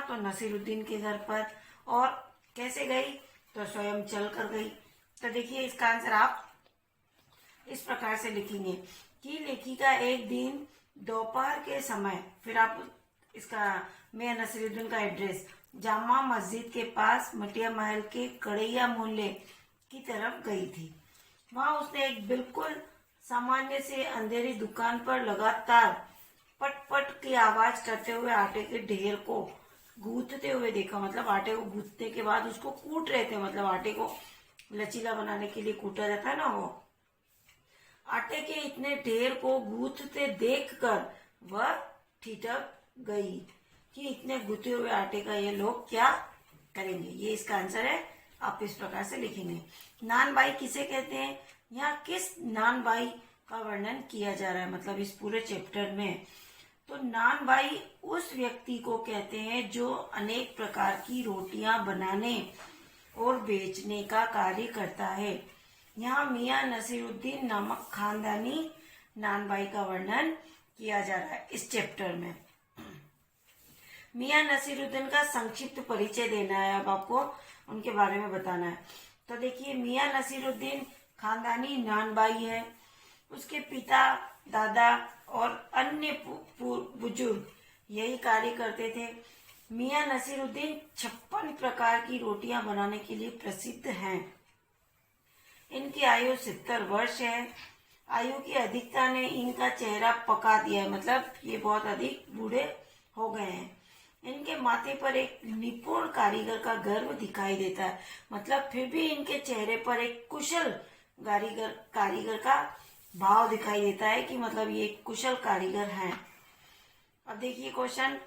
तो नसीरुद्दीन के घर पर। और कैसे गई? तो स्वयं चल कर गई। तो देखिए इसका आंसर आप इस प्रकार से लिखेंगे कि लेखिका एक दिन दोपहर के समय, फिर आप इसका मियां नसीरुद्दीन का एड्रेस, जामा मस्जिद के पास मटिया महल के कड़ैया मोहल्ले की तरफ गई थी। वहां उसने एक बिल्कुल सामान्य से अंधेरी दुकान पर लगातार पट पट की आवाज करते हुए आटे के ढेर को गूंथते हुए देखा। मतलब आटे को गूंथने के बाद उसको कूट रहे थे, मतलब आटे को लचीला बनाने के लिए कूटा जाता है ना, वो आटे के इतने ढेर को गूंथते देखकर वह ठिठक गई कि इतने गूंथे हुए आटे का ये लोग क्या करेंगे। ये इसका आंसर है। आप इस प्रकार से लिखेंगे। नान बाई किसे कहते हैं? यहाँ किस नान बाई का वर्णन किया जा रहा है, मतलब इस पूरे चैप्टर में? तो नान बाई उस व्यक्ति को कहते हैं जो अनेक प्रकार की रोटियां बनाने और बेचने का कार्य करता है। यहाँ मियां नसीरुद्दीन नामक खानदानी नान बाई का वर्णन किया जा रहा है इस चैप्टर में। मियां नसीरुद्दीन का संक्षिप्त परिचय देना है, अब आपको उनके बारे में बताना है। तो देखिए मियां नसीरुद्दीन खानदानी नान बाई है। उसके पिता, दादा और अन्य बुजुर्ग यही कार्य करते थे। मियां नसीरुद्दीन 56 प्रकार की रोटियां बनाने के लिए प्रसिद्ध हैं। इनकी आयु 70 वर्ष है। आयु की अधिकता ने इनका चेहरा पका दिया है, मतलब ये बहुत अधिक बूढ़े हो गए हैं। इनके माथे पर एक निपुण कारीगर का गर्व दिखाई देता है, मतलब फिर भी इनके चेहरे पर एक कुशल कारीगर का भाव दिखाई देता है कि मतलब ये कुशल कारीगर हैं। अब देखिए क्वेश्चन,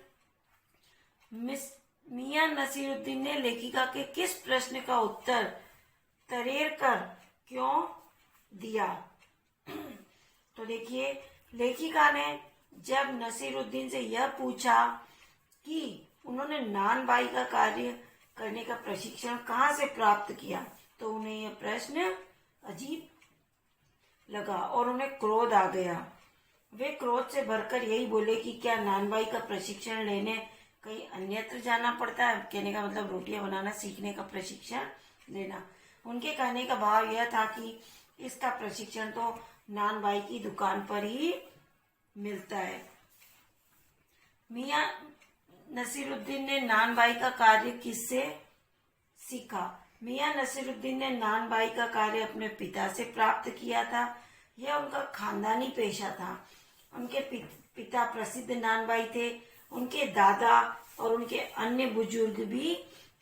मियां नसीरुद्दीन ने लेखिका के किस प्रश्न का उत्तर तरेर कर क्यों दिया? तो देखिए लेखिका ने जब नसीरुद्दीन से यह पूछा कि उन्होंने नान बाई का कार्य करने का प्रशिक्षण कहाँ से प्राप्त किया, तो उन्हें यह प्रश्न अजीब लगा और उन्हें क्रोध आ गया। वे क्रोध से भरकर यही बोले कि क्या नान बाई का प्रशिक्षण लेने कहीं अन्यत्र जाना पड़ता है? कहने का मतलब रोटियां बनाना सीखने का प्रशिक्षण लेना। उनके कहने का भाव यह था कि इसका प्रशिक्षण तो नान बाई की दुकान पर ही मिलता है। मियां नसीरुद्दीन ने नान बाई का कार्य किससे सीखा? मियां नसीरुद्दीन ने नान बाई का कार्य अपने पिता से प्राप्त किया था। यह उनका खानदानी पेशा था। उनके पिता प्रसिद्ध नान बाई थे। उनके दादा और उनके अन्य बुजुर्ग भी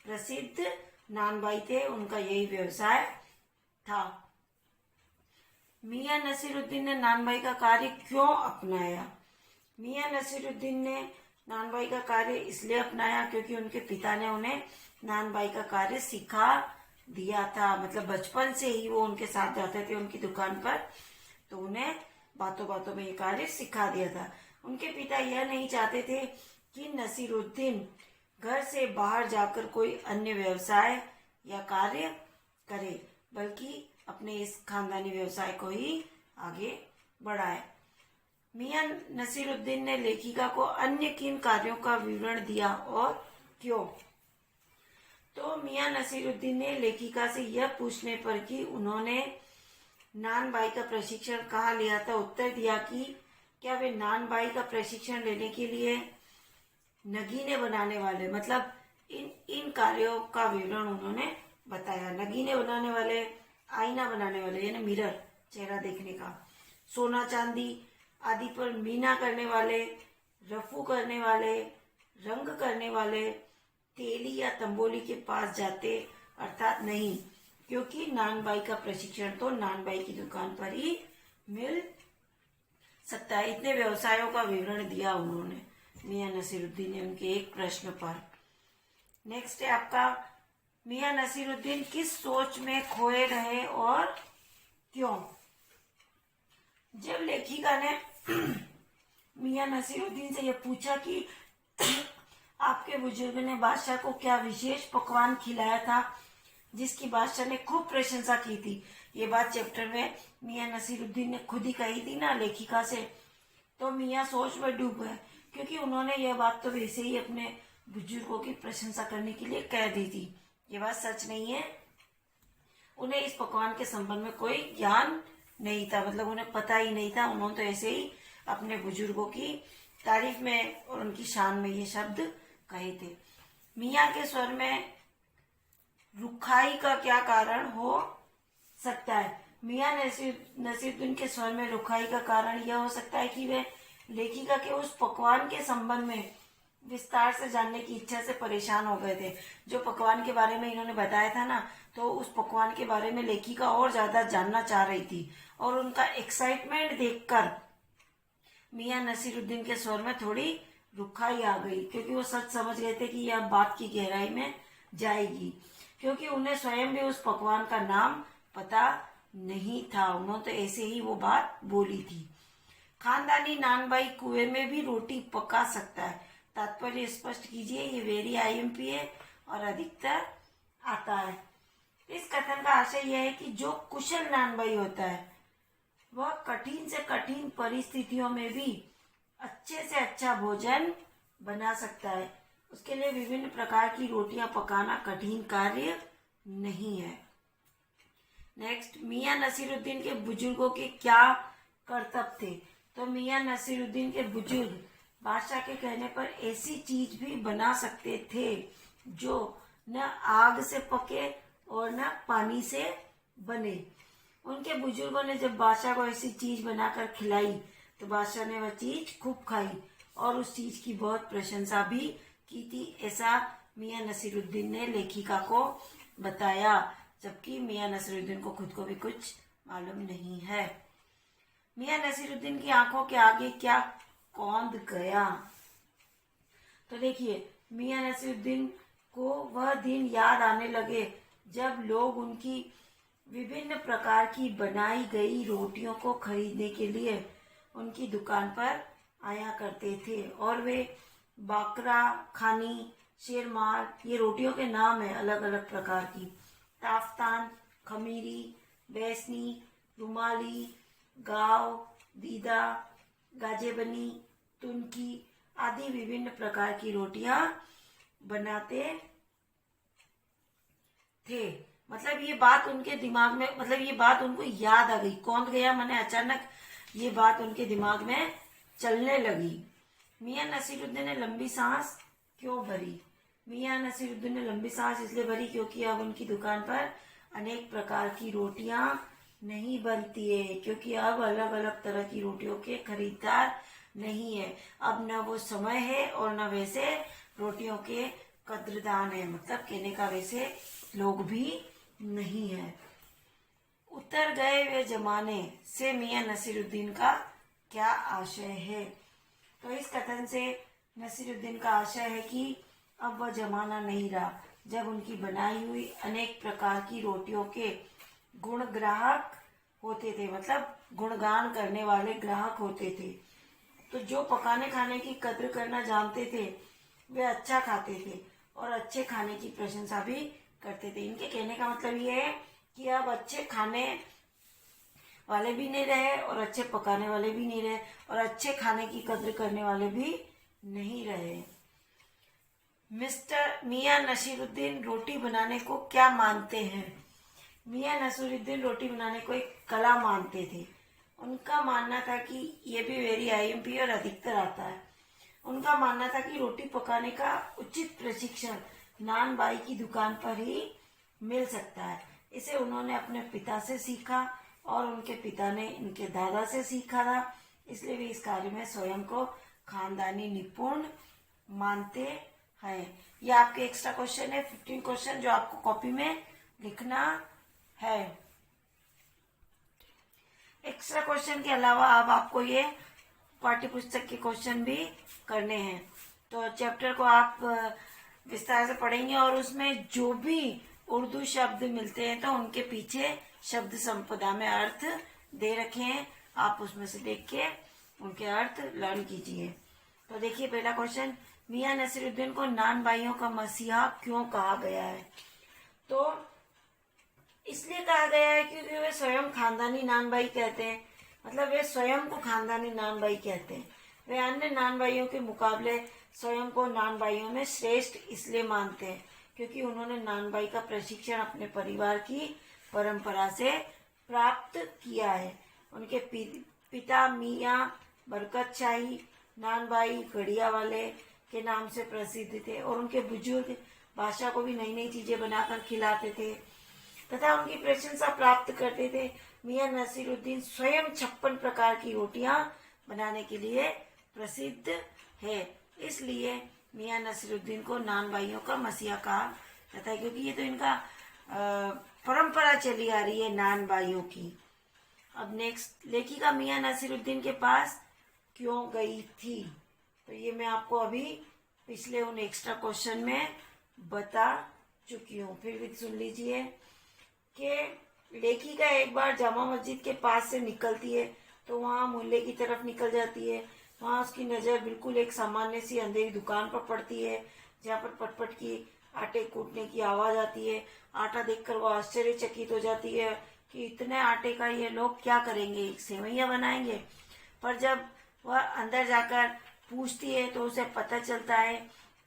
प्रसिद्ध नान बाई थे। उनका यही व्यवसाय था। मियां नसीरुद्दीन ने नान बाई का कार्य क्यों अपनाया? मियां नसीरुद्दीन ने नान बाई का कार्य इसलिए अपनाया क्योंकि उनके पिता ने उन्हें नान बाई का कार्य सिखा दिया था। मतलब बचपन से ही वो उनके साथ जाते थे उनकी दुकान पर, तो उन्हें बातों बातों में ये कार्य सिखा दिया था। उनके पिता यह नहीं चाहते थे कि नसीरुद्दीन घर से बाहर जाकर कोई अन्य व्यवसाय या कार्य करे, बल्कि अपने इस खानदानी व्यवसाय को ही आगे बढ़ाए। मियां नसीरुद्दीन ने लेखिका को अन्य किन कार्यों का विवरण दिया और क्यों? तो मियां नसीरुद्दीन ने लेखिका से यह पूछने पर कि उन्होंने नान बाई का प्रशिक्षण कहाँ लिया था, उत्तर दिया कि क्या वे नान बाई का प्रशिक्षण लेने के लिए नगीने बनाने वाले, मतलब इन कार्यों का विवरण उन्होंने बताया। नगीने बनाने वाले, आईना बनाने वाले यानी मिरर, चेहरा देखने का, सोना चांदी आदि पर मीना करने वाले, रफू करने वाले, रंग करने वाले, तेली या तंबोली के पास जाते अर्थात नहीं, क्योंकि नान बाई का प्रशिक्षण तो नान बाई की दुकान पर ही मिल सकता है। इतने व्यवसायों का विवरण दिया उन्होंने, मियां नसीरुद्दीन ने उनके एक प्रश्न पर। नेक्स्ट है आपका, मियां नसीरुद्दीन किस सोच में खोए रहे और क्यों? जब लेखिका ने मियां नसीरुद्दीन से यह पूछा कि आपके बुजुर्ग ने बादशाह को क्या विशेष पकवान खिलाया था जिसकी बादशाह ने खूब प्रशंसा की थी, ये बात चैप्टर में मियां नसीरुद्दीन ने खुद ही कही थी ना लेखिका से, तो मियां सोच में डूब गए क्योंकि उन्होंने यह बात तो वैसे ही अपने बुजुर्गों की प्रशंसा करने के लिए कह दी थी। ये बात सच नहीं है। उन्हें इस पकवान के संबंध में कोई ज्ञान नहीं था, मतलब उन्हें पता ही नहीं था। उन्होंने तो ऐसे ही अपने बुजुर्गों की तारीफ में और उनकी शान में ये शब्द कहे थे। मियाँ के स्वर में रुखाई का क्या कारण हो सकता है? मियाँ नसीरुद्दीन के स्वर में रुखाई का कारण यह हो सकता है कि वे लेखिका के उस पकवान के संबंध में विस्तार से जानने की इच्छा से परेशान हो गए थे। जो पकवान के बारे में इन्होंने बताया था ना, तो उस पकवान के बारे में लेखिका और ज्यादा जानना चाह रही थी और उनका एक्साइटमेंट देखकर मियाँ नसीरुद्दीन के स्वर में थोड़ी रुखाई आ गई, क्योंकि वो सच समझ गए थे कि यह बात की गहराई में जाएगी, क्योंकि उन्हें स्वयं भी उस पकवान का नाम पता नहीं था। उन्होंने तो ऐसे ही वो बात बोली थी। खानदानी नानबाई कुएं में भी रोटी पका सकता है, तात्पर्य स्पष्ट कीजिए। ये वेरी आईएमपी है और अधिकतर आता है। इस कथन का आशय यह है कि जो कुशल नानबाई होता है वह कठिन से कठिन परिस्थितियों में भी अच्छे से अच्छा भोजन बना सकता है। उसके लिए विभिन्न प्रकार की रोटियां पकाना कठिन कार्य नहीं है। नेक्स्ट, मियाँ नसीरुद्दीन के बुजुर्गों के क्या कर्तव्य थे? तो मियाँ नसीरुद्दीन के बुजुर्ग बादशाह के कहने पर ऐसी चीज भी बना सकते थे जो न आग से पके और न पानी से बने। उनके बुजुर्गों ने जब बादशाह को ऐसी चीज बनाकर खिलाई तो बादशाह ने वह चीज खूब खाई और उस चीज की बहुत प्रशंसा भी की थी। ऐसा मियाँ नसीरुद्दीन ने लेखिका को बताया, जबकि मियाँ नसीरुद्दीन को खुद को भी कुछ मालूम नहीं है। मियाँ नसीरुद्दीन की आंखों के आगे क्या कौंध गया? तो देखिए, मियाँ नसीरुद्दीन को वह दिन याद आने लगे जब लोग उनकी विभिन्न प्रकार की बनाई गई रोटियों को खरीदने के लिए उनकी दुकान पर आया करते थे और वे बाकरा, खानी, शेरमार, ये रोटियों के नाम है अलग अलग प्रकार की, ताफ्तान, खमीरी, बेसनी, रुमाली, गाव, दीदा, गाजेबनी, तुनकी आदि विभिन्न प्रकार की रोटियां बनाते थे। मतलब ये बात उनके दिमाग में, मतलब ये बात उनको याद आ गई। कौंध गया माने अचानक ये बात उनके दिमाग में चलने लगी। मियाँ नसीरुद्दीन ने लंबी सांस क्यों भरी? मियाँ नसीरुद्दीन ने लंबी सांस इसलिए भरी क्योंकि अब उनकी दुकान पर अनेक प्रकार की रोटियां नहीं बनती है, क्योंकि अब अलग अलग तरह की रोटियों के खरीदार नहीं है। अब न वो समय है और न वैसे रोटियों के कद्रदान है, मतलब कहने का वैसे लोग भी नहीं है। उतर गए वे जमाने से मियाँ नसीरुद्दीन का क्या आशय है? तो इस कथन से नसीरुद्दीन का आशय है कि अब वह जमाना नहीं रहा जब उनकी बनाई हुई अनेक प्रकार की रोटियों के गुण ग्राहक होते थे, मतलब गुणगान करने वाले ग्राहक होते थे। तो जो पकाने खाने की कद्र करना जानते थे वे अच्छा खाते थे और अच्छे खाने की प्रशंसा भी करते थे। इनके कहने का मतलब ये है कि अब अच्छे खाने वाले भी नहीं रहे और अच्छे पकाने वाले भी नहीं रहे और अच्छे खाने की कद्र करने वाले भी नहीं रहे। मिस्टर मियाँ नसीरुद्दीन रोटी बनाने को क्या मानते हैं? मियाँ नसीरुद्दीन रोटी बनाने को एक कला मानते थे। उनका मानना था कि ये भी वेरी आईएमपी और अधिकतर आता है। उनका मानना था कि रोटी पकाने का उचित प्रशिक्षण नान बाई की दुकान पर ही मिल सकता है। इसे उन्होंने अपने पिता से सीखा और उनके पिता ने इनके दादा से सीखा था, इसलिए वे इस कार्य में स्वयं को खानदानी निपुण मानते हैं। ये आपके एक्स्ट्रा क्वेश्चन है, 15 क्वेश्चन जो आपको कॉपी में लिखना है। एक्स्ट्रा क्वेश्चन के अलावा अब आपको ये पाठ्य पुस्तक के क्वेश्चन भी करने हैं। तो चैप्टर को आप विस्तार से पढ़ेंगे और उसमें जो भी उर्दू शब्द मिलते हैं तो उनके पीछे शब्द संपदा में अर्थ दे रखे हैं, आप उसमें से देख के उनके अर्थ लर्न कीजिए। तो देखिए पहला क्वेश्चन, मियाँ नसीरुद्दीन को नान भाइयों का मसीहा क्यों कहा गया है? तो इसलिए कहा गया है क्योंकि वे स्वयं खानदानी नान भाई कहते हैं, मतलब वे स्वयं को खानदानी नान भाई कहते हैं। वे अन्य नान भाइयों के मुकाबले स्वयं को नानबाइयों में श्रेष्ठ इसलिए मानते हैं क्योंकि उन्होंने नानबाई का प्रशिक्षण अपने परिवार की परंपरा से प्राप्त किया है। उनके पिता मियाँ बरकत शाही नानबाई गढ़िया वाले के नाम से प्रसिद्ध थे और उनके बुजुर्ग बादशाह को भी नई नई चीजें बनाकर खिलाते थे तथा उनकी प्रशंसा प्राप्त करते थे। मियाँ नसीरुद्दीन स्वयं 56 प्रकार की रोटियां बनाने के लिए प्रसिद्ध है, इसलिए मियाँ नसीरुद्दीन को नानबाइयों का मसीहा कहा जाता है क्योंकि ये तो इनका परंपरा चली आ रही है नानबाइयों की। अब नेक्स्ट, लेखिका मियाँ नसीरुद्दीन के पास क्यों गई थी? तो ये मैं आपको अभी पिछले उन एक्स्ट्रा क्वेश्चन में बता चुकी हूँ, फिर भी सुन लीजिए कि लेखिका एक बार जामा मस्जिद के पास से निकलती है तो वहाँ मुहल्ले की तरफ निकल जाती है। वहाँ उसकी नजर बिल्कुल एक सामान्य सी अंधेरी दुकान पर पड़ती है जहाँ पर पटपट की आटे कूटने की आवाज आती है। आटा देखकर वो आश्चर्यचकित हो जाती है कि इतने आटे का ये लोग क्या करेंगे, सेवैयां बनाएंगे। पर जब वह अंदर जाकर पूछती है तो उसे पता चलता है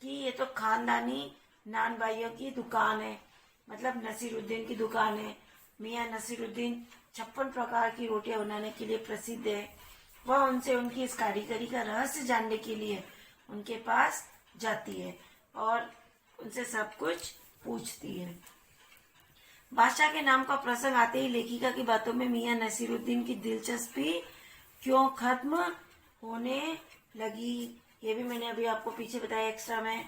कि ये तो खानदानी नानबाइयों की दुकान है, मतलब नसीरुद्दीन की दुकान है। मियाँ नसीरुद्दीन 56 प्रकार की रोटियां बनाने के लिए प्रसिद्ध है। वह उनसे उनकी इस कारीगरी का रहस्य जानने के लिए उनके पास जाती है और उनसे सब कुछ पूछती है। बादशाह के नाम का प्रसंग आते ही लेखिका की बातों में मियाँ नसीरुद्दीन की दिलचस्पी क्यों खत्म होने लगी, ये भी मैंने अभी आपको पीछे बताया एक्स्ट्रा में।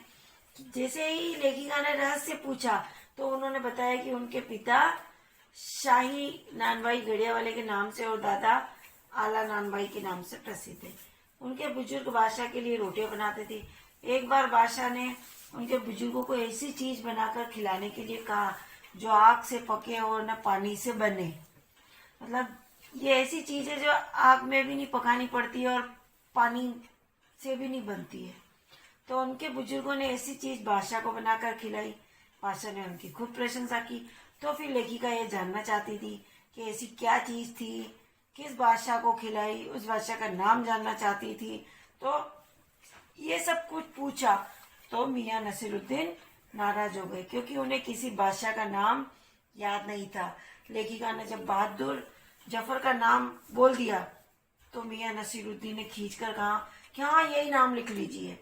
जैसे ही लेखिका ने रहस्य पूछा तो उन्होंने बताया कि उनके पिता शाही नानबाई गढ़िया वाले के नाम से और दादा आला नानबाई के नाम से प्रसिद्ध है। उनके बुजुर्ग बादशाह के लिए रोटियां बनाते थे। एक बार बादशाह ने उनके बुजुर्गों को ऐसी चीज बनाकर खिलाने के लिए कहा जो आग से पके और न पानी से बने। मतलब ये ऐसी चीज है जो आग में भी नहीं पकानी पड़ती और पानी से भी नहीं बनती है। तो उनके बुजुर्गों ने ऐसी चीज बादशाह को बनाकर खिलाई। बादशाह ने उनकी खूब प्रशंसा की। तो फिर लेखिका ये जानना चाहती थी कि ऐसी क्या चीज थी, किस बादशाह को खिलाई, उस बादशाह का नाम जानना चाहती थी। तो ये सब कुछ पूछा तो मियाँ नसीरुद्दीन नाराज हो गए क्योंकि उन्हें किसी बादशाह का नाम याद नहीं था। लेखिका ने जब बहादुर जफर का नाम बोल दिया तो मियाँ नसीरुद्दीन ने खींचकर कहा कि हाँ, यही नाम लिख लीजिए।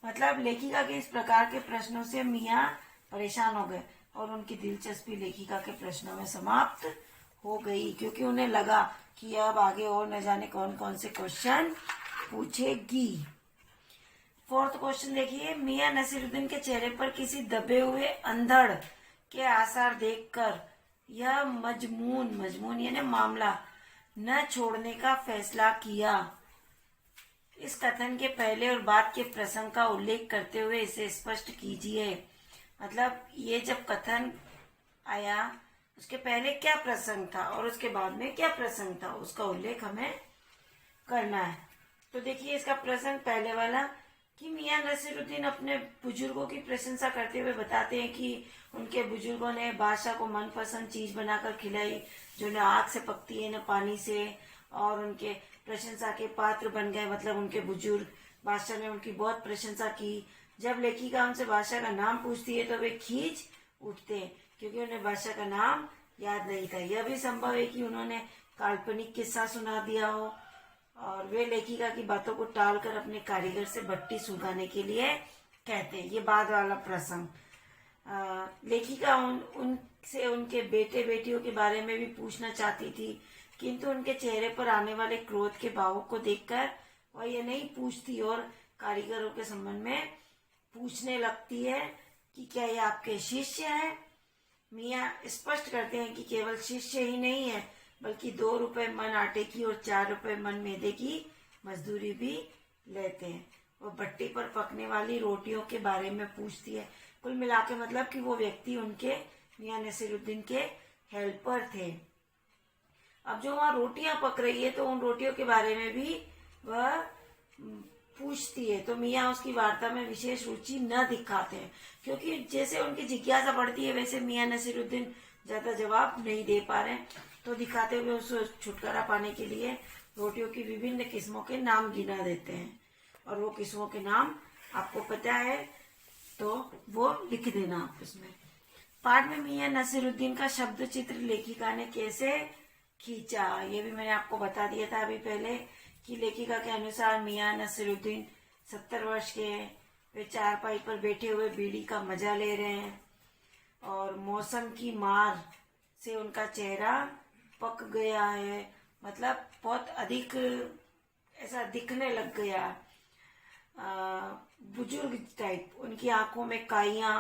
मतलब लेखिका के इस प्रकार के प्रश्नों से मियाँ परेशान हो गए और उनकी दिलचस्पी लेखिका के प्रश्नों में समाप्त हो गई क्योंकि उन्हें लगा कि अब आगे और न जाने कौन कौन से क्वेश्चन पूछेगी। 4th क्वेश्चन देखिए, मियाँ नसीरुद्दीन के चेहरे पर किसी दबे हुए अंधड़ के आसार देखकर यह मजमून यानी मामला न छोड़ने का फैसला किया। इस कथन के पहले और बाद के प्रसंग का उल्लेख करते हुए इसे स्पष्ट कीजिए। मतलब ये जब कथन आया उसके पहले क्या प्रसंग था और उसके बाद में क्या प्रसंग था, उसका उल्लेख हमें करना है। तो देखिए इसका प्रसंग पहले वाला कि मियाँ नसीरुद्दीन अपने बुजुर्गों की प्रशंसा करते हुए बताते हैं कि उनके बुजुर्गों ने बादशाह को मनपसंद चीज बनाकर खिलाई जो न आग से पकती है न पानी से, और उनके प्रशंसा के पात्र बन गए। मतलब उनके बुजुर्ग, बादशाह ने उनकी बहुत प्रशंसा की। जब लेखिका उनसे बादशाह का नाम पूछती है तो वे खींच उठते हैं क्योंकि उन्हें बादशाह का नाम याद नहीं था। यह भी संभव है कि उन्होंने काल्पनिक किस्सा सुना दिया हो और वे लेखिका की बातों को टालकर अपने कारीगर से भट्टी सुलगाने के लिए कहते हैं। ये बाद वाला प्रसंग। लेखिका उनसे उनके बेटे बेटियों के बारे में भी पूछना चाहती थी किंतु उनके चेहरे पर आने वाले क्रोध के भावों को देखकर वह ये नहीं पूछती और कारीगरों के संबंध में पूछने लगती है कि क्या ये आपके शिष्य हैं। मियाँ स्पष्ट करते हैं कि केवल शिष्य ही नहीं है बल्कि 2 रुपए मन आटे की और 4 रुपए मन मैदे की मजदूरी भी लेते हैं। वो भट्टी पर पकने वाली रोटियों के बारे में पूछती है। कुल मिला के मतलब कि वो व्यक्ति उनके मियाँ नसीरुद्दीन के हेल्पर थे। अब जो वहाँ रोटियां पक रही है तो उन रोटियों के बारे में भी वह पूछती है। तो मियाँ उसकी वार्ता में विशेष रुचि न दिखाते हैं क्योंकि जैसे उनकी जिज्ञासा बढ़ती है वैसे मियाँ नसीरुद्दीन ज्यादा जवाब नहीं दे पा रहे। तो दिखाते हुए उसको छुटकारा पाने के लिए रोटियों की विभिन्न किस्मों के नाम गिना देते हैं और वो किस्मों के नाम आपको पता है तो वो लिख देना आप उसमें। पाठ में मियां नसीरुद्दीन का शब्द चित्र लेखिका ने कैसे खींचा, ये भी मैंने आपको बता दिया था अभी पहले कि लेखिका के अनुसार मियां नसीरुद्दीन 70 वर्ष के हैं। वे चारपाई पर बैठे हुए बीड़ी का मजा ले रहे हैं और मौसम की मार से उनका चेहरा पक गया है, मतलब बहुत अधिक ऐसा दिखने लग गया। बुजुर्ग टाइप, उनकी आंखों में काइयां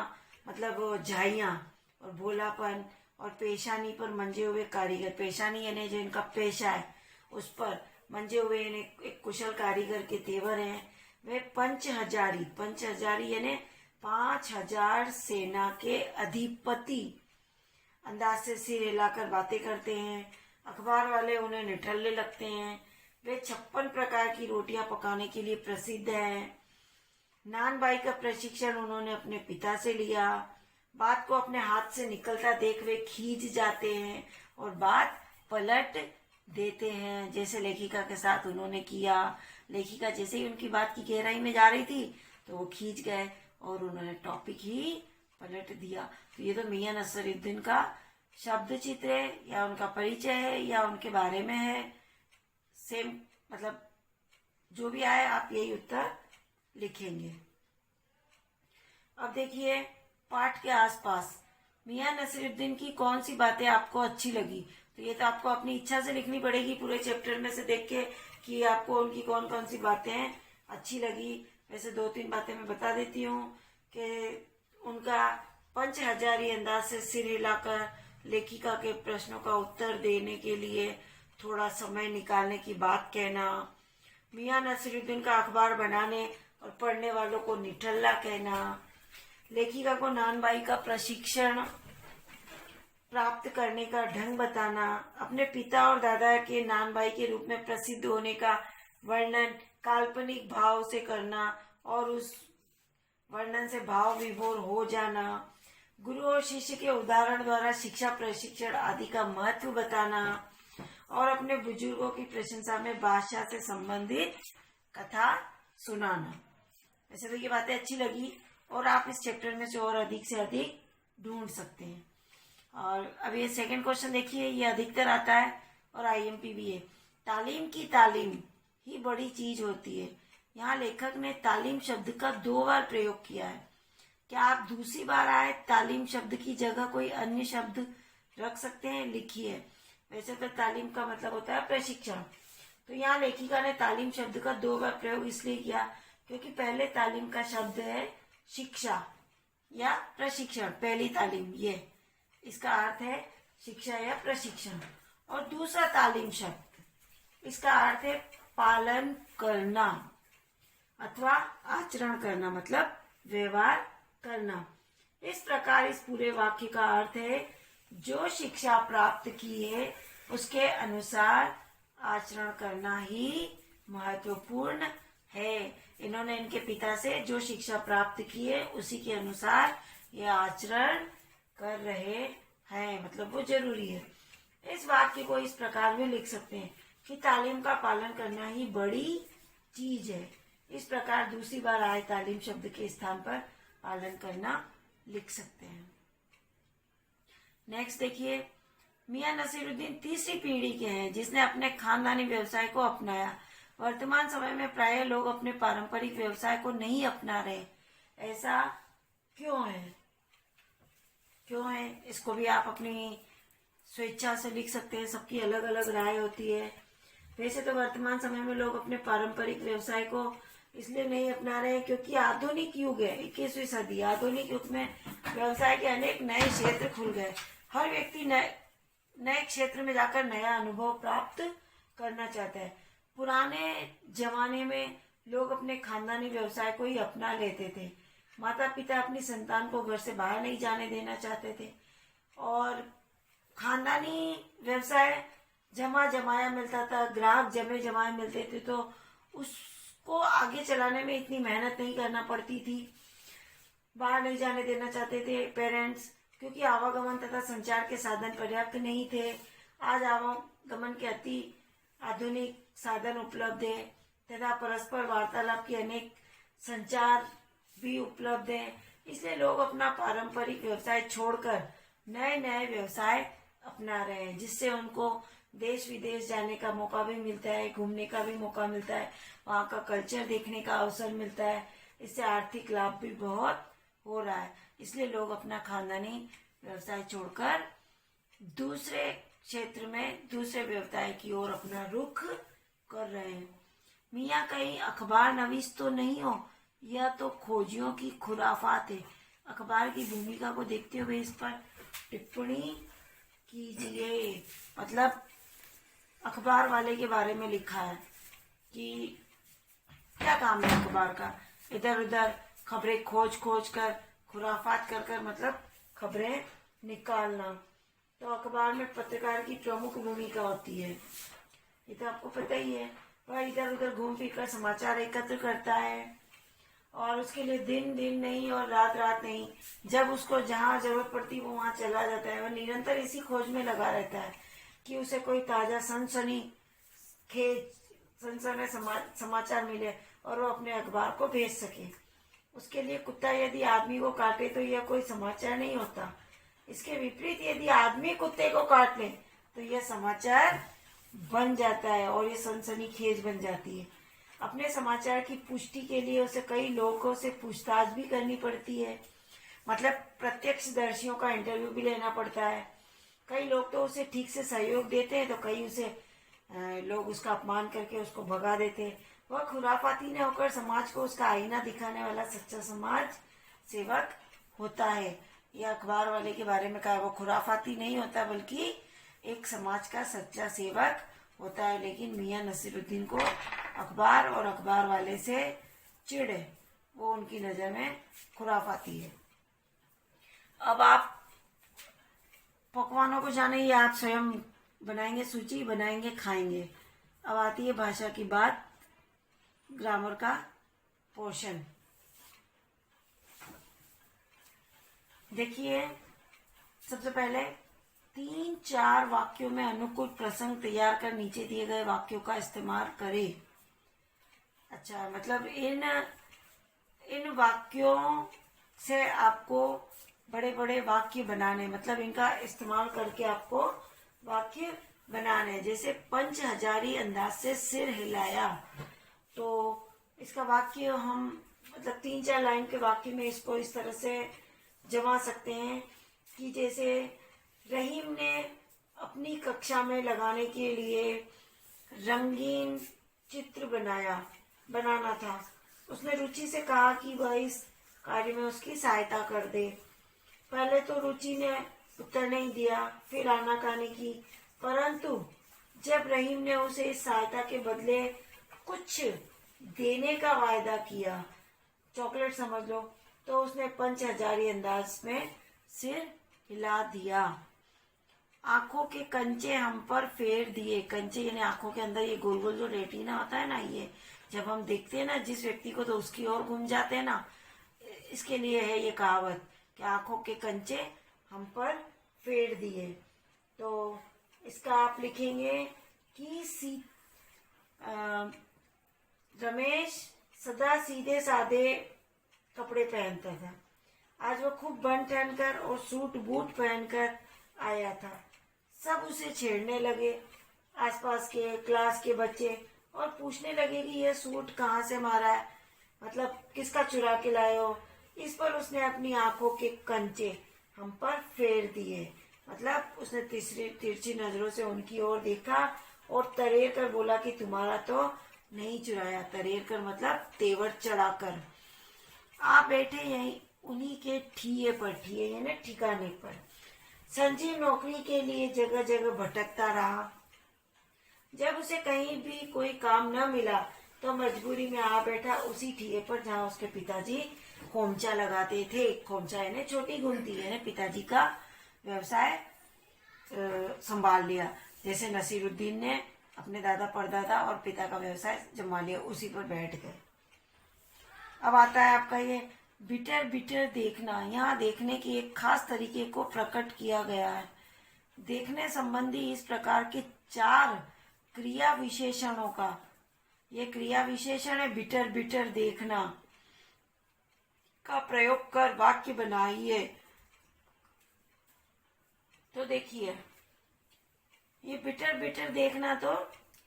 मतलब झाइयां और भोलापन, और पेशानी पर मंजे हुए कारीगर, पेशानी यानी जो इनका पेशा है उस पर मंजे हुए एक कुशल कारीगर के तेवर हैं। वे पंचहजारी यानी 5000 सेना के अधिपति अंदाज से सिर हिलाकर बातें करते हैं। अखबार वाले उन्हें निठल्ले लगते हैं। वे 56 प्रकार की रोटियां पकाने के लिए प्रसिद्ध हैं। नानबाई का प्रशिक्षण उन्होंने अपने पिता से लिया। बात को अपने हाथ से निकलता देख वे खींच जाते हैं और बात पलट देते हैं, जैसे लेखिका के साथ उन्होंने किया। लेखिका जैसे ही उनकी बात की गहराई में जा रही थी तो वो खींच गए और उन्होंने टॉपिक ही पलट दिया। तो ये तो मियां नसीरुद्दीन का शब्द चित्र है या उनका परिचय है या उनके बारे में है, सेम मतलब जो भी आए आप यही उत्तर लिखेंगे। अब देखिए पाठ के आसपास मियां नसीरुद्दीन की कौन सी बातें आपको अच्छी लगी, तो ये तो आपको अपनी इच्छा से लिखनी पड़ेगी पूरे चैप्टर में से देख के कि आपको उनकी कौन कौन सी बातें अच्छी लगी। वैसे 2-3 बातें मैं बता देती हूँ कि उनका पंचहजारी अंदाज से सिर हिलाकर लेखिका के प्रश्नों का उत्तर देने के लिए थोड़ा समय निकालने की बात कहना, मियां नसीरुद्दीन का अखबार बनाने और पढ़ने वालों को निठल्ला कहना, लेखिका को नानबाई का प्रशिक्षण प्राप्त करने का ढंग बताना, अपने पिता और दादा के नानबाई के रूप में प्रसिद्ध होने का वर्णन काल्पनिक भाव से करना और उस वर्णन से भाव विभोर हो जाना, गुरु और शिष्य के उदाहरण द्वारा शिक्षा प्रशिक्षण आदि का महत्व बताना और अपने बुजुर्गों की प्रशंसा में भाषा से संबंधित कथा सुनाना। वैसे तो ये बातें अच्छी लगी और आप इस चैप्टर में से और अधिक ढूंढ सकते हैं। और अब ये सेकंड क्वेश्चन देखिए, ये अधिकतर आता है और आईएमपी भी है। तालीम की तालीम ही बड़ी चीज होती है। यहाँ लेखक ने तालीम शब्द का 2 बार प्रयोग किया है। क्या आप दूसरी बार आए तालीम शब्द की जगह कोई अन्य शब्द रख सकते हैं? लिखिए। वैसे तो तालीम का मतलब होता है प्रशिक्षण, तो यहाँ लेखिका ने तालीम शब्द का 2 बार प्रयोग इसलिए किया क्योंकि पहले तालीम का शब्द है शिक्षा या प्रशिक्षण, पहली तालीम, ये इसका अर्थ है शिक्षा या प्रशिक्षण, और दूसरा तालीम शब्द इसका अर्थ है पालन करना अथवा आचरण करना, मतलब व्यवहार करना। इस प्रकार इस पूरे वाक्य का अर्थ है जो शिक्षा प्राप्त की है उसके अनुसार आचरण करना ही महत्वपूर्ण है। इन्होंने इनके पिता से जो शिक्षा प्राप्त की है उसी के अनुसार ये आचरण कर रहे हैं, मतलब वो जरूरी है। इस वाक्य को इस प्रकार भी लिख सकते हैं कि तालीम का पालन करना ही बड़ी चीज है। इस प्रकार दूसरी बार आए तालीम शब्द के स्थान पर पालन करना लिख सकते हैं। नेक्स्ट देखिए, मियां नसीरुद्दीन तीसरी पीढ़ी के हैं जिसने अपने खानदानी व्यवसाय को अपनाया। वर्तमान समय में प्राय लोग अपने पारंपरिक व्यवसाय को नहीं अपना रहे, ऐसा क्यों है? इसको भी आप अपनी स्वेच्छा से लिख सकते हैं, सबकी अलग अलग राय होती है। वैसे तो वर्तमान समय में लोग अपने पारंपरिक व्यवसाय को इसलिए नहीं अपना रहे क्योंकि आधुनिक युग है, 21वीं सदी। आधुनिक युग में व्यवसाय के अनेक नए क्षेत्र खुल गए। हर व्यक्ति नए क्षेत्र में जाकर नया अनुभव प्राप्त करना चाहता है। पुराने जमाने में लोग अपने खानदानी व्यवसाय को ही अपना लेते थे। माता पिता अपनी संतान को घर से बाहर नहीं जाने देना चाहते थे और खानदानी व्यवसाय जमा जमाया मिलता था, ग्राहक जमे जमाए मिलते थे, तो उसको आगे चलाने में इतनी मेहनत नहीं करना पड़ती थी। बाहर नहीं जाने देना चाहते थे पेरेंट्स क्योंकि आवागमन तथा संचार के साधन पर्याप्त नहीं थे। आज आवागमन के अति आधुनिक साधन उपलब्ध है तथा परस्पर वार्तालाप की अनेक संचार भी उपलब्ध हैं। इसलिए लोग अपना पारंपरिक व्यवसाय छोड़कर नए नए व्यवसाय अपना रहे हैं, जिससे उनको देश विदेश जाने का मौका भी मिलता है, घूमने का भी मौका मिलता है, वहाँ का कल्चर देखने का अवसर मिलता है। इससे आर्थिक लाभ भी बहुत हो रहा है। इसलिए लोग अपना खानदानी व्यवसाय छोड़कर दूसरे क्षेत्र में दूसरे व्यवसाय की ओर अपना रुख कर रहे हैं। मियाँ कहीं अखबार नवीस तो नहीं हो, यह तो खोजियों की खुराफात है। अखबार की भूमिका को देखते हुए इस पर टिप्पणी कीजिए। मतलब अखबार वाले के बारे में लिखा है कि क्या काम है अखबार का, इधर उधर खबरें खोज खोज कर, खुराफात कर कर, मतलब खबरें निकालना। तो अखबार में पत्रकार की प्रमुख भूमिका होती है, ये तो आपको पता ही है। वह इधर उधर घूम फिर कर समाचार एकत्र करता है, और उसके लिए दिन दिन नहीं और रात रात नहीं, जब उसको जहाँ जरूरत पड़ती वो वहाँ चला जाता है। वह निरंतर इसी खोज में लगा रहता है कि उसे कोई ताजा सनसनी समाचार मिले और वो अपने अखबार को भेज सके। उसके लिए कुत्ता यदि आदमी को काटे तो यह कोई समाचार नहीं होता। इसके विपरीत यदि आदमी कुत्ते को काट ले तो यह समाचार बन जाता है और ये सनसनीखेज बन जाती है। अपने समाचार की पुष्टि के लिए उसे कई लोगों से पूछताछ भी करनी पड़ती है, मतलब प्रत्यक्षदर्शियों का इंटरव्यू भी लेना पड़ता है। कई लोग तो उसे ठीक से सहयोग देते हैं तो कई उसे लोग उसका अपमान करके उसको भगा देते हैं। वह खुराफाती न होकर समाज को उसका आईना दिखाने वाला सच्चा समाज सेवक होता है। यह अखबार वाले के बारे में कहा, वो खुराफाती नहीं होता बल्कि एक समाज का सच्चा सेवक होता है। लेकिन मियां नसीरुद्दीन को अखबार और अखबार वाले से चिढ़ है, वो उनकी नजर में खुराफाती है। अब आप पकवानों को जाने, ये आप स्वयं बनाएंगे, सूची बनाएंगे, खाएंगे। अब आती है भाषा की बात, ग्रामर का पोर्शन। देखिए, सबसे पहले 3-4 वाक्यों में अनुकूल प्रसंग तैयार कर नीचे दिए गए वाक्यों का इस्तेमाल करें। अच्छा, मतलब इन वाक्यों से आपको बड़े बड़े वाक्य बनाने, मतलब इनका इस्तेमाल करके आपको वाक्य बनाने। जैसे पंच हजारी अंदाज से सिर हिलाया, तो इसका वाक्य हम मतलब 3-4 लाइन के वाक्य में इसको इस तरह से जमा सकते हैं कि जैसे रहीम ने अपनी कक्षा में लगाने के लिए रंगीन चित्र बनाना था। उसने रुचि से कहा कि वह इस कार्य में उसकी सहायता कर दे। पहले तो रुचि ने उत्तर नहीं दिया, फिर आनाकानी की, परंतु जब रहीम ने उसे इस सहायता के बदले कुछ देने का वायदा किया, चॉकलेट समझ लो, तो उसने पंच हजारी अंदाज में सिर हिला दिया। आंखों के कंचे हम पर फेर दिए। कंचे यानी आंखों के अंदर ये गोल गोल जो रेटिना होता है ना, ये जब हम देखते हैं ना जिस व्यक्ति को, तो उसकी ओर घूम जाते हैं ना, इसके लिए है ये कहावत कि आंखों के कंचे हम पर फेर दिए। तो इसका आप लिखेंगे कि रमेश सदा सीधे साधे कपड़े पहनता था। आज वो खूब बन ठन कर और सूट बूट पहनकर आया था। सब उसे छेड़ने लगे, आसपास के क्लास के बच्चे, और पूछने लगे कि यह सूट कहाँ से मारा है, मतलब किसका चुरा के लाए हो। इस पर उसने अपनी आंखों के कंचे हम पर फेर दिए, मतलब उसने तिरछी नजरों से उनकी ओर देखा और तरेर कर बोला कि तुम्हारा तो नहीं चुराया। तरेर कर मतलब तेवर चढ़ाकर। आप बैठे यहीं उन्हीं के ठिये पर, ठिये यानी ठिकाने पर। संजीव नौकरी के लिए जगह जगह भटकता रहा। जब उसे कहीं भी कोई काम न मिला तो मजबूरी में आ बैठा उसी ठिये पर जहाँ उसके पिताजी खोमचा लगाते थे। खोमचा यानी छोटी गुमती, यानी पिताजी का व्यवसाय संभाल लिया। जैसे नसीरुद्दीन ने अपने दादा परदादा और पिता का व्यवसाय संभाल लिया, उसी पर बैठ गए। अब आता है आपका ये बिटर बिटर देखना। यहाँ देखने के एक खास तरीके को प्रकट किया गया है। देखने संबंधी इस प्रकार के 4 क्रिया विशेषणों का, ये क्रिया विशेषण है बिटर बिटर देखना। का प्रयोग कर वाक्य बनाइए। तो देखिए, ये बिटर बिटर देखना तो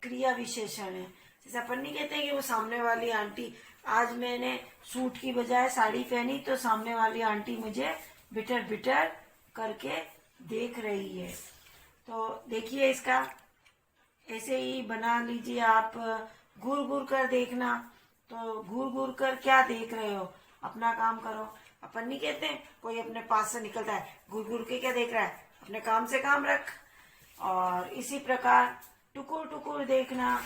क्रिया विशेषण है। जैसे अपन नहीं कहते कि वो सामने वाली आंटी, आज मैंने सूट की बजाय साड़ी पहनी तो सामने वाली आंटी मुझे बिटर बिटर करके देख रही है। तो देखिए, इसका ऐसे ही बना लीजिए आप। घूर घूर कर देखना, तो घूर घूर कर क्या देख रहे हो, अपना काम करो। अपन नहीं कहते कोई अपने पास से निकलता है, घूर घूर के क्या देख रहा है, अपने काम से काम रख। और इसी प्रकार टुकुर टुकुर देखना,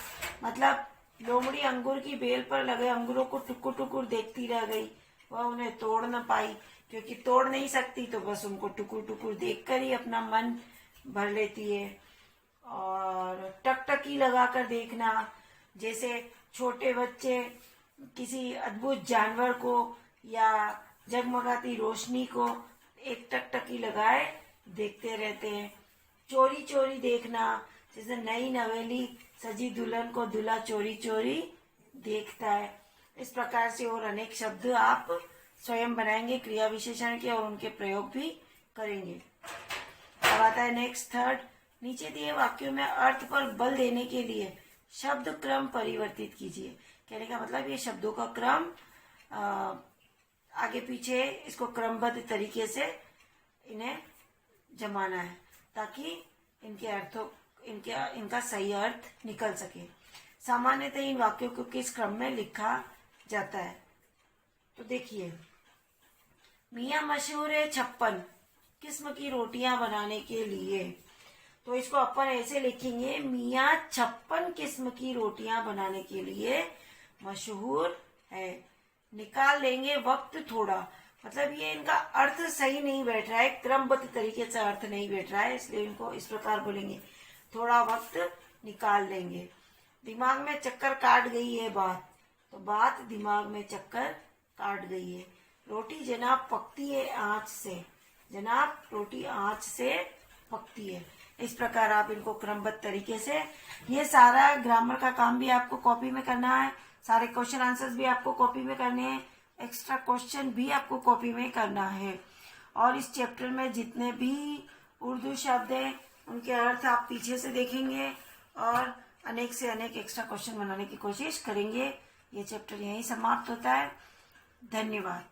मतलब लोमड़ी अंगूर की बेल पर लगे अंगूरों को टुकुर टुकुर देखती रह गई, वह उन्हें तोड़ न पाई, क्योंकि तोड़ नहीं सकती तो बस उनको टुकुर टुकुर देखकर ही अपना मन भर लेती है। और टकटकी लगाकर देखना, जैसे छोटे बच्चे किसी अद्भुत जानवर को या जगमगाती रोशनी को एक टकटकी लगाए देखते रहते हैं। चोरी चोरी देखना, जैसे नई नवेली सजी दुल्हन को दूल्हा चोरी चोरी देखता है। इस प्रकार से और अनेक शब्द आप स्वयं बनाएंगे क्रिया विशेषण के, और उनके प्रयोग भी करेंगे। अब आता है नेक्स्ट थर्ड। नीचे दिए वाक्यों में अर्थ पर बल देने के लिए शब्द क्रम परिवर्तित कीजिए। कहने का मतलब ये शब्दों का क्रम आगे पीछे इसको क्रमबद्ध तरीके से इन्हें जमाना है, ताकि इनके अर्थों इनका सही अर्थ निकल सके। सामान्यतः इन वाक्यों को किस क्रम में लिखा जाता है? तो देखिए, मियाँ मशहूर है 56 किस्म की रोटियां बनाने के लिए। तो इसको अपन ऐसे लिखेंगे, मियाँ 56 किस्म की रोटियां बनाने के लिए मशहूर है। निकाल लेंगे वक्त थोड़ा, मतलब ये इनका अर्थ सही नहीं बैठ रहा है, क्रमबद्ध तरीके से अर्थ नहीं बैठ रहा है, इसलिए इनको इस प्रकार बोलेंगे, थोड़ा वक्त निकाल लेंगे। दिमाग में चक्कर काट गई है बात, तो बात दिमाग में चक्कर काट गई है। रोटी जनाब पकती है आंच से, जनाब रोटी आंच से पकती है। इस प्रकार आप इनको क्रमबद्ध तरीके से, ये सारा ग्रामर का काम भी आपको कॉपी में करना है, सारे क्वेश्चन आंसर्स भी आपको कॉपी में करने हैं, एक्स्ट्रा क्वेश्चन भी आपको कॉपी में करना है। और इस चैप्टर में जितने भी उर्दू शब्द हैं उनके अर्थ आप पीछे से देखेंगे और अनेक से अनेक एक्स्ट्रा क्वेश्चन बनाने की कोशिश करेंगे। ये चैप्टर यहीं समाप्त होता है। धन्यवाद।